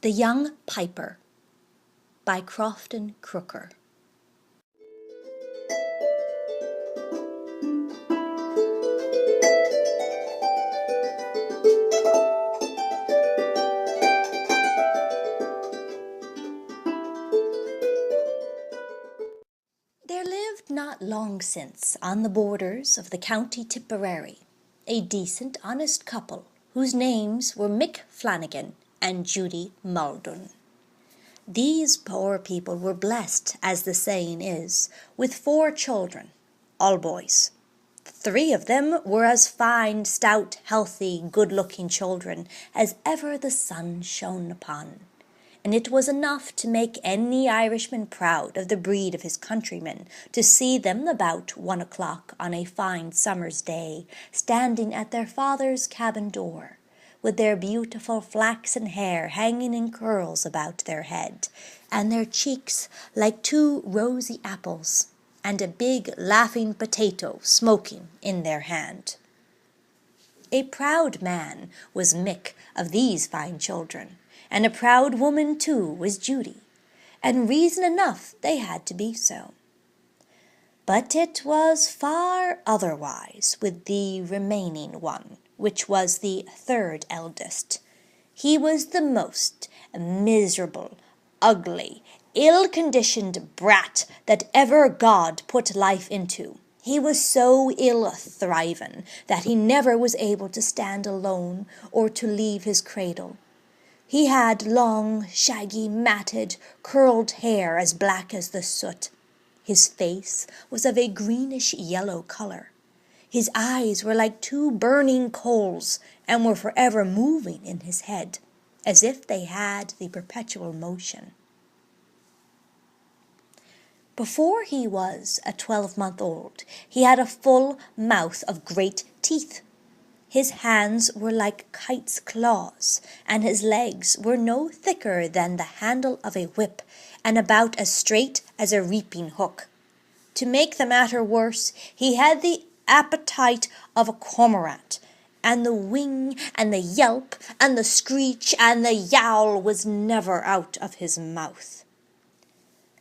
The Young Piper by Crofton Crooker. There lived not long since, on the borders of the county Tipperary, a decent, honest couple, whose names were Mick Flanagan and Judy Muldoon. These poor people were blessed, as the saying is, with 4 children, all boys. 3 of them were as fine, stout, healthy, good-looking children as ever the sun shone upon, and it was enough to make any Irishman proud of the breed of his countrymen to see them about 1 o'clock on a fine summer's day, standing at their father's cabin door, with their beautiful flaxen hair hanging in curls about their head, and their cheeks like 2 rosy apples, and a big laughing potato smoking in their hand. A proud man was Mick of these fine children, and a proud woman too was Judy, and reason enough they had to be so. But it was far otherwise with the remaining one, which was the 3rd eldest. He was the most miserable, ugly, ill-conditioned brat that ever God put life into. He was so ill-thriven that he never was able to stand alone or to leave his cradle. He had long, shaggy, matted, curled hair as black as the soot. His face was of a greenish-yellow color. His eyes were like 2 burning coals, and were forever moving in his head, as if they had the perpetual motion. Before he was a 12-month-old, he had a full mouth of great teeth. His hands were like kite's claws, and his legs were no thicker than the handle of a whip, and about as straight as a reaping hook. To make the matter worse, he had the appetite of a cormorant, and the wing and the yelp and the screech and the yowl was never out of his mouth.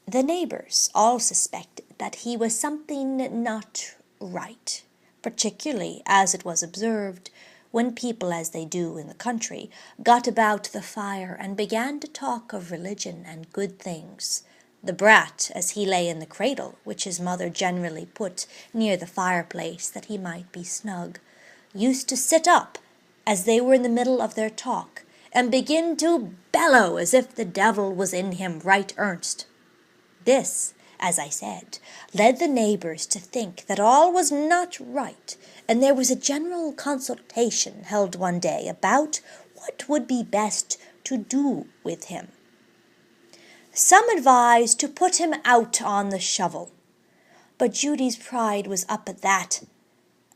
The neighbours all suspected that he was something not right, particularly as it was observed, when people, as they do in the country, got about the fire and began to talk of religion and good things. The brat, as he lay in the cradle, which his mother generally put near the fireplace that he might be snug, used to sit up, as they were in the middle of their talk, and begin to bellow as if the devil was in him right earnest. This, as I said, led the neighbours to think that all was not right, and there was a general consultation held one day about what would be best to do with him. Some advised to put him out on the shovel, but Judy's pride was up at that.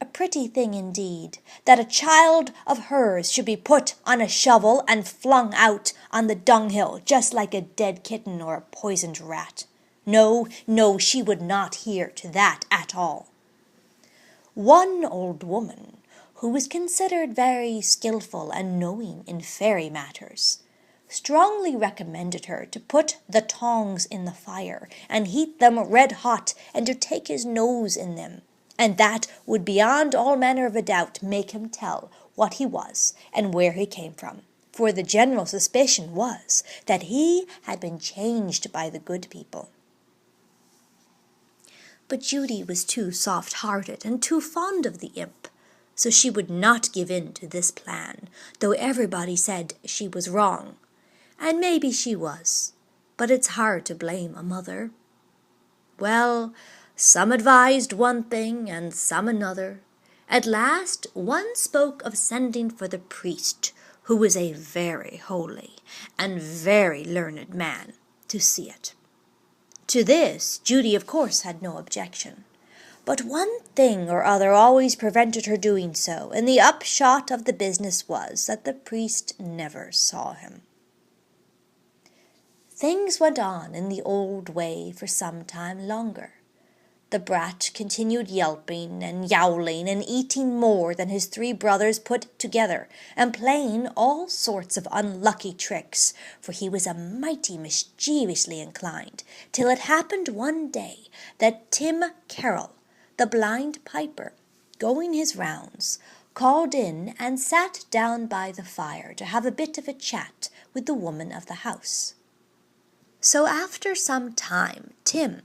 A pretty thing indeed, that a child of hers should be put on a shovel and flung out on the dunghill just like a dead kitten or a poisoned rat. No, no, she would not hear to that at all. One old woman, who was considered very skilful and knowing in fairy matters, strongly recommended her to put the tongs in the fire and heat them red hot, and to take his nose in them, and that would beyond all manner of a doubt make him tell what he was and where he came from, for the general suspicion was that he had been changed by the good people. But Judy was too soft-hearted and too fond of the imp, so she would not give in to this plan, though everybody said she was wrong. And maybe she was, but it's hard to blame a mother. Well, some advised one thing and some another. At last one spoke of sending for the priest, who was a very holy and very learned man, to see it. To this Judy of course had no objection, but one thing or other always prevented her doing so, and the upshot of the business was that the priest never saw him. Things went on in the old way for some time longer, The brat continued yelping and yowling and eating more than his 3 brothers put together, and playing all sorts of unlucky tricks, for he was a mighty mischievously inclined, till it happened one day that Tim Carroll, the blind piper, going his rounds, called in and sat down by the fire to have a bit of a chat with the woman of the house. So after some time, Tim,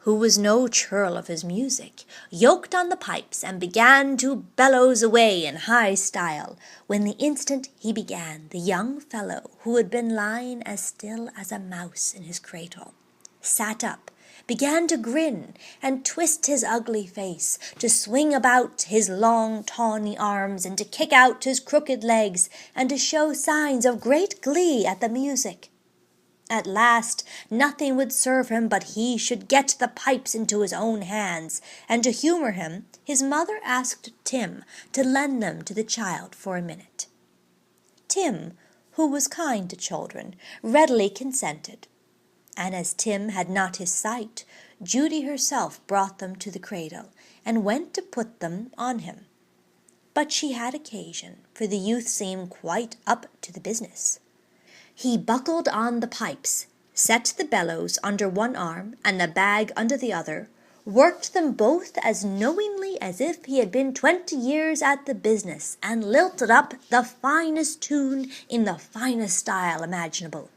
who was no churl of his music, yoked on the pipes and began to bellows away in high style. When the instant he began, the young fellow, who had been lying as still as a mouse in his cradle, sat up, began to grin and twist his ugly face, to swing about his long tawny arms, and to kick out his crooked legs, and to show signs of great glee at the music. At last nothing would serve him but he should get the pipes into his own hands, and to humour him, his mother asked Tim to lend them to the child for a minute. Tim, who was kind to children, readily consented, and as Tim had not his sight, Judy herself brought them to the cradle, and went to put them on him. But she had occasion, for the youth seemed quite up to the business. He buckled on the pipes, set the bellows under one arm and the bag under the other, worked them both as knowingly as if he had been 20 years at the business, and lilted up the finest tune in the finest style imaginable.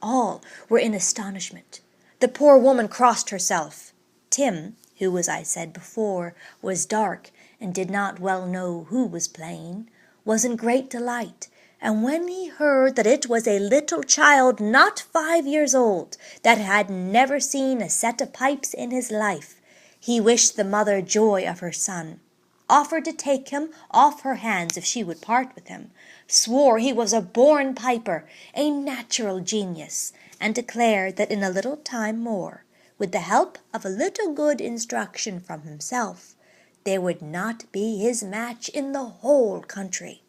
All were in astonishment. The poor woman crossed herself. Tim, who, as I said before, was dark and did not well know who was playing, was in great delight, and when he heard that it was a little child not 5 years old, that had never seen a set of pipes in his life, he wished the mother joy of her son, offered to take him off her hands if she would part with him, swore he was a born piper, a natural genius, and declared that in a little time more, with the help of a little good instruction from himself, there would not be his match in the whole country.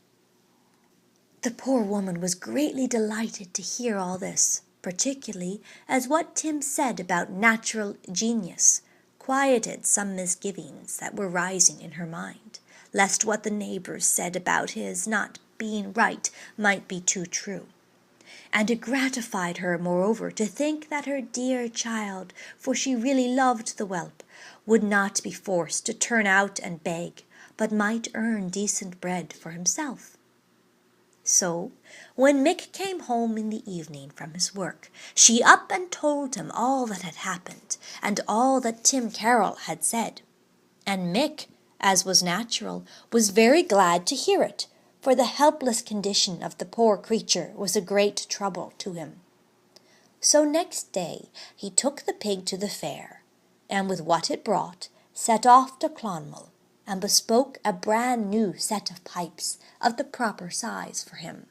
The poor woman was greatly delighted to hear all this, particularly as what Tim said about natural genius quieted some misgivings that were rising in her mind, lest what the neighbours said about his not being right might be too true. And it gratified her, moreover, to think that her dear child, for she really loved the whelp, would not be forced to turn out and beg, but might earn decent bread for himself. So, when Mick came home in the evening from his work, she up and told him all that had happened, and all that Tim Carroll had said. And Mick, as was natural, was very glad to hear it, for the helpless condition of the poor creature was a great trouble to him. So next day he took the pig to the fair, and with what it brought, set off to Clonmel, and bespoke a brand new set of pipes of the proper size for him.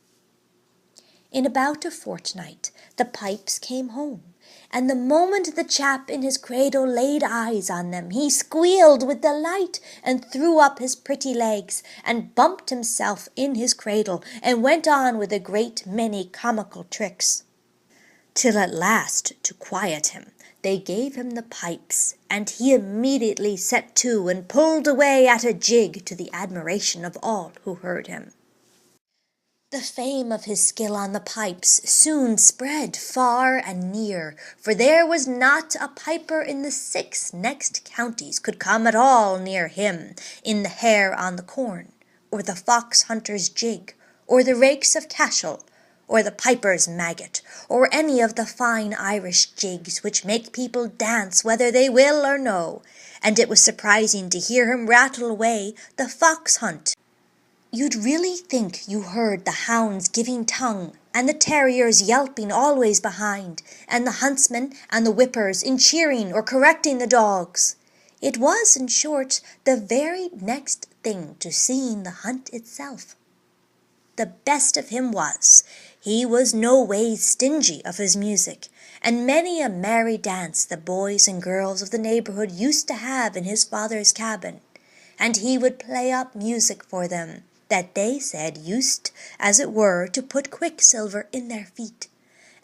In about a fortnight the pipes came home, and the moment the chap in his cradle laid eyes on them, he squealed with delight, and threw up his pretty legs, and bumped himself in his cradle, and went on with a great many comical tricks, till at last, to quiet him, they gave him the pipes, and he immediately set to and pulled away at a jig, to the admiration of all who heard him. The fame of his skill on the pipes soon spread far and near, for there was not a piper in the 6 next counties could come at all near him in the hare on the corn, or the fox hunter's jig, or the rakes of Cashel, or the piper's maggot, or any of the fine Irish jigs which make people dance whether they will or no, and it was surprising to hear him rattle away the fox hunt. You'd really think you heard the hounds giving tongue, and the terriers yelping always behind, and the huntsmen and the whippers in cheering or correcting the dogs. It was, in short, the very next thing to seeing the hunt itself. The best of him was, he was no ways stingy of his music, and many a merry dance the boys and girls of the neighbourhood used to have in his father's cabin, and he would play up music for them, that they said used, as it were, to put quicksilver in their feet,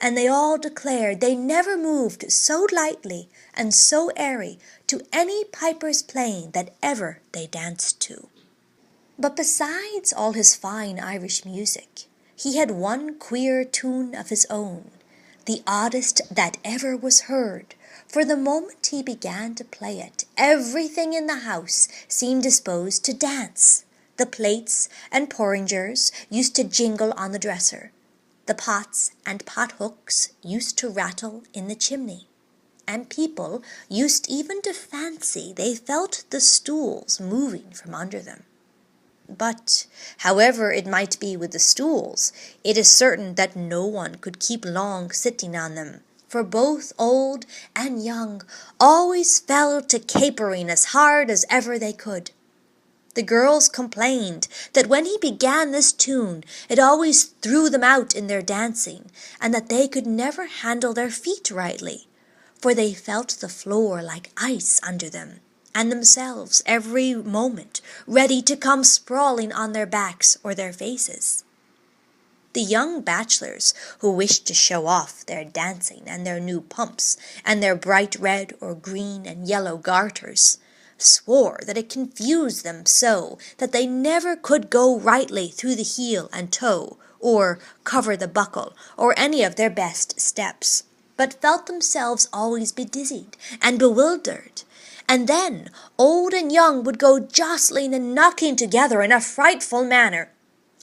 and they all declared they never moved so lightly and so airy to any piper's playing that ever they danced to. But besides all his fine Irish music, he had one queer tune of his own, the oddest that ever was heard, for the moment he began to play it, everything in the house seemed disposed to dance. The plates and porringers used to jingle on the dresser. The pots and pot-hooks used to rattle in the chimney, and people used even to fancy they felt the stools moving from under them. But, however it might be with the stools, it is certain that no one could keep long sitting on them, for both old and young always fell to capering as hard as ever they could. The girls complained that when he began this tune, it always threw them out in their dancing, and that they could never handle their feet rightly, for they felt the floor like ice under them, and themselves every moment ready to come sprawling on their backs or their faces. The young bachelors who wished to show off their dancing and their new pumps and their bright red or green and yellow garters swore that it confused them so that they never could go rightly through the heel and toe, or cover the buckle, or any of their best steps, but felt themselves always bedizzied and bewildered. And then old and young would go jostling and knocking together in a frightful manner.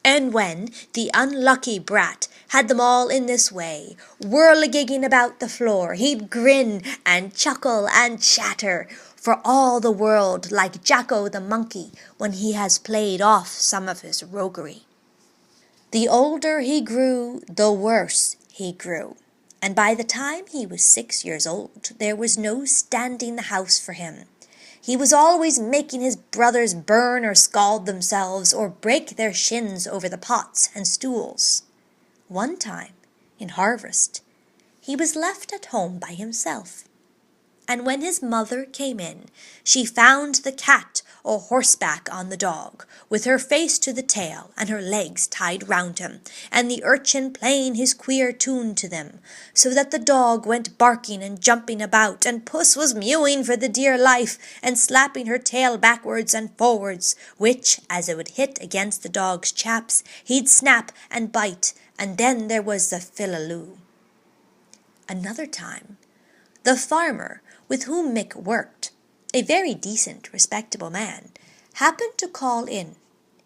And when the unlucky brat had them all in this way, whirligigging about the floor, he'd grin and chuckle and chatter, for all the world like Jacko the monkey when he has played off some of his roguery. The older he grew, the worse he grew, and by the time he was 6 years old, there was no standing the house for him. He was always making his brothers burn or scald themselves, or break their shins over the pots and stools. One time, in harvest, he was left at home by himself, and when his mother came in, she found the cat or horseback on the dog, with her face to the tail and her legs tied round him, and the urchin playing his queer tune to them, so that the dog went barking and jumping about, and puss was mewing for the dear life, and slapping her tail backwards and forwards, which, as it would hit against the dog's chaps, he'd snap and bite, and then there was the fillaloo. Another time, the farmer with whom Mick worked, a very decent, respectable man, happened to call in,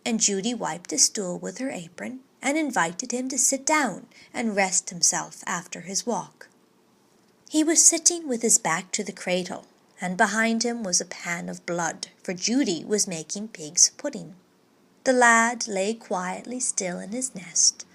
and Judy wiped a stool with her apron and invited him to sit down and rest himself after his walk. He was sitting with his back to the cradle, and behind him was a pan of blood, for Judy was making pig's pudding. The lad lay quietly still in his nest,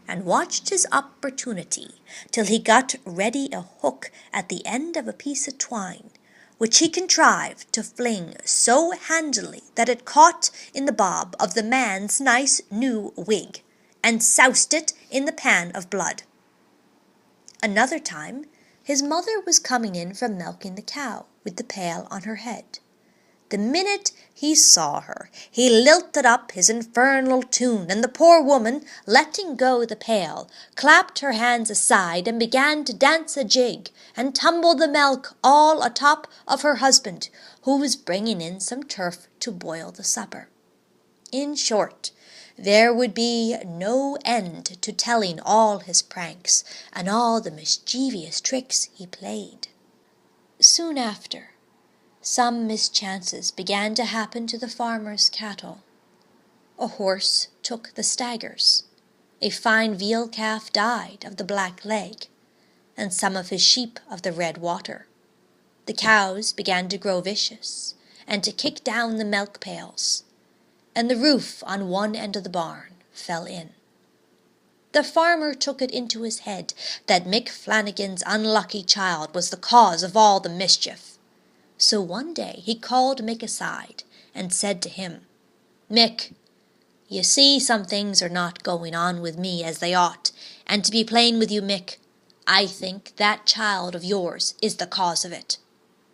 and watched his opportunity till he got ready a hook at the end of a piece of twine, which he contrived to fling so handily that it caught in the bob of the man's nice new wig, and soused it in the pan of blood. Another time, his mother was coming in from milking the cow, with the pail on her head. The minute he saw her, he lilted up his infernal tune, and the poor woman, letting go the pail, clapped her hands aside and began to dance a jig, and tumble the milk all atop of her husband, who was bringing in some turf to boil the supper. In short, there would be no end to telling all his pranks, and all the mischievous tricks he played. Soon after, some mischances began to happen to the farmer's cattle. A horse took the staggers, a fine veal calf died of the black leg, and some of his sheep of the red water. The cows began to grow vicious, and to kick down the milk pails, and the roof on one end of the barn fell in. The farmer took it into his head that Mick Flanagan's unlucky child was the cause of all the mischief. So one day he called Mick aside and said to him, "Mick, you see some things are not going on with me as they ought, and to be plain with you, Mick, I think that child of yours is the cause of it.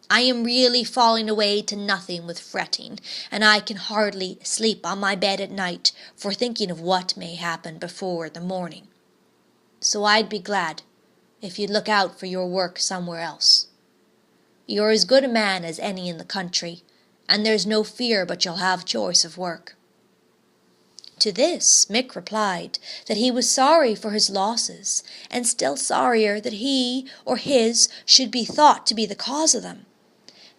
I am really falling away to nothing with fretting, and I can hardly sleep on my bed at night for thinking of what may happen before the morning. So I'd be glad if you'd look out for your work somewhere else. You're as good a man as any in the country, and there's no fear but you'll have choice of work." To this Mick replied that he was sorry for his losses, and still sorrier that he or his should be thought to be the cause of them.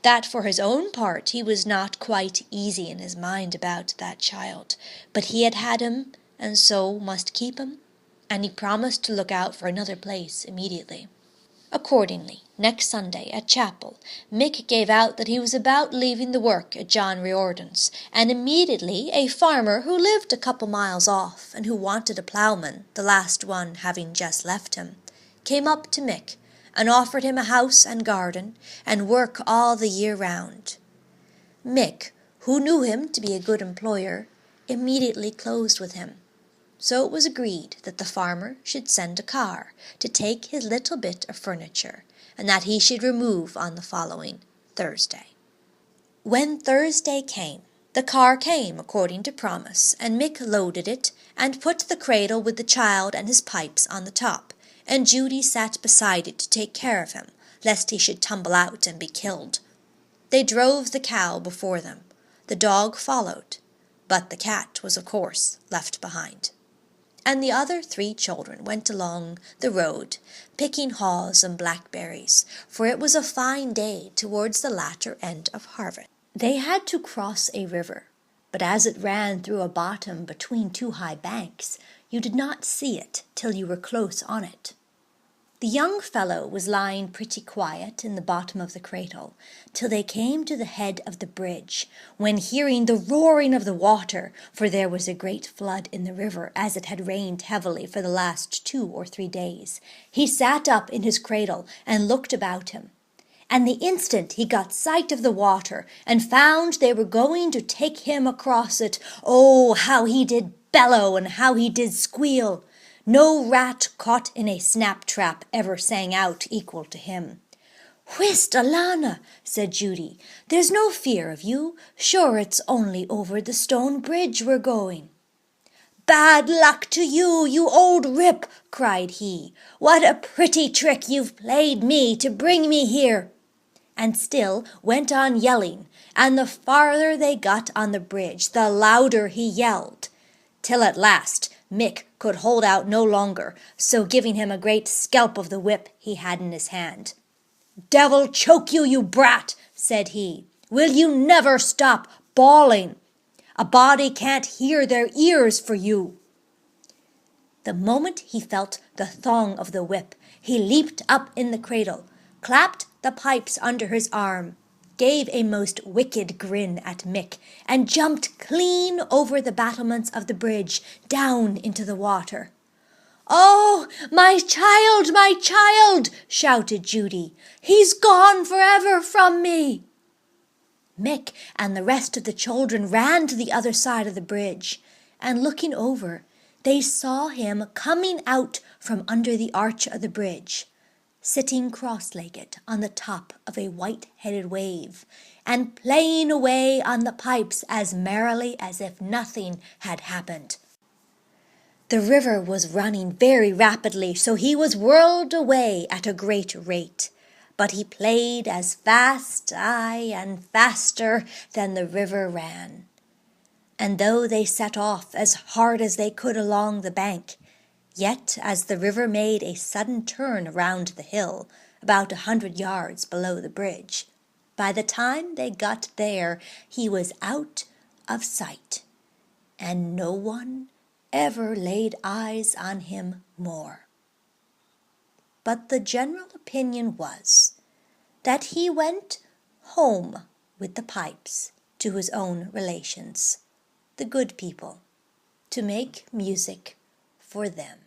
That for his own part he was not quite easy in his mind about that child, but he had had him, and so must keep him, and he promised to look out for another place immediately. Accordingly, next Sunday at chapel, Mick gave out that he was about leaving the work at John Riordan's, and immediately a farmer who lived a couple miles off, and who wanted a ploughman, the last one having just left him, came up to Mick, and offered him a house and garden, and work all the year round. Mick, who knew him to be a good employer, immediately closed with him. So it was agreed that the farmer should send a car to take his little bit of furniture, and that he should remove on the following Thursday. When Thursday came, the car came according to promise, and Mick loaded it, and put the cradle with the child and his pipes on the top, and Judy sat beside it to take care of him, lest he should tumble out and be killed. They drove the cow before them. The dog followed, but the cat was of course left behind. And the other 3 children went along the road, picking haws and blackberries, for it was a fine day towards the latter end of harvest. They had to cross a river, but as it ran through a bottom between 2 high banks, you did not see it till you were close on it. The young fellow was lying pretty quiet in the bottom of the cradle, till they came to the head of the bridge, when hearing the roaring of the water, for there was a great flood in the river, as it had rained heavily for the last 2 or 3 days, he sat up in his cradle and looked about him. And the instant he got sight of the water, and found they were going to take him across it, oh, how he did bellow and how he did squeal! No rat caught in a snap-trap ever sang out equal to him. "Whist, Alana," said Judy, "there's no fear of you. Sure it's only over the stone bridge we're going." "Bad luck to you, you old rip," cried he. "What a pretty trick you've played me to bring me here," and still went on yelling, and the farther they got on the bridge, the louder he yelled, till at last Mick could hold out no longer, so giving him a great scalp of the whip he had in his hand. "Devil choke you, you brat," said he. "Will you never stop bawling? A body can't hear their ears for you." The moment he felt the thong of the whip, he leaped up in the cradle, clapped the pipes under his arm, gave a most wicked grin at Mick, and jumped clean over the battlements of the bridge down into the water. "Oh, my child," shouted Judy. "He's gone forever from me." Mick and the rest of the children ran to the other side of the bridge, and looking over, they saw him coming out from under the arch of the bridge, sitting cross-legged on the top of a white-headed wave, and playing away on the pipes as merrily as if nothing had happened. The river was running very rapidly, so he was whirled away at a great rate, but he played as fast, aye, and faster than the river ran. And though they set off as hard as they could along the bank, yet as the river made a sudden turn round the hill, about 100 yards below the bridge, by the time they got there he was out of sight, and no one ever laid eyes on him more. But the general opinion was that he went home with the pipes to his own relations, the good people, to make music for them.